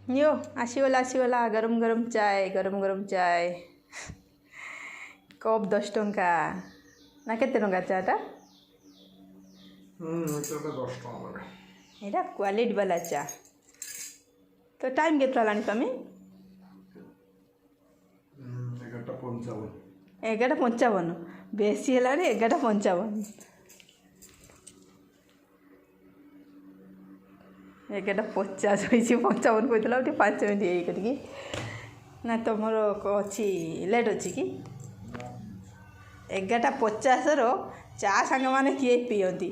यो आसीगला गरम गरम चाय कप 10 टंका ना केते टंका चाटा एटा क्वालिटी वाला चा तो टाइम केते लानी तमे 11:55 बेसी हेलानी 11:55 11:50 होइछि 55 कहतला 5 मिनिट एई करके ना तुमर अच्छी लेट अच्छी कि 11:50 रो चा सांग माने किए पियंती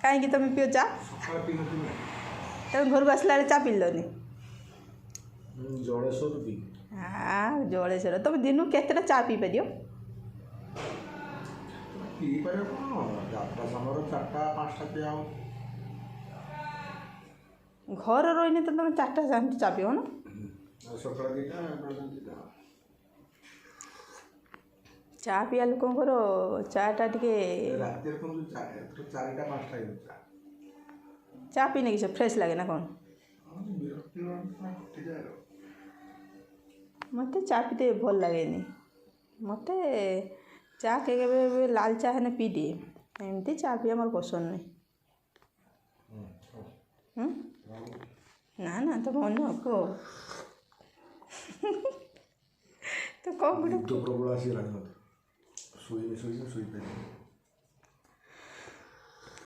कहीं तुम पियो चा तुम घर को आसला चा पिलनी हाँ जलेश्वर तुम दिन केतटा चा पी पार घर रही तो तुम 4टा चा पियो ना चा पिया लोकर चाटा टे चा पीने कि फ्रेश लगे ना कौन मत चा पीते भल लगे मत चा के लाल चा है पी दिए एमती चा पी मोर पसंद नहीं ना ना तो मन को तो कौन प्रबल आसी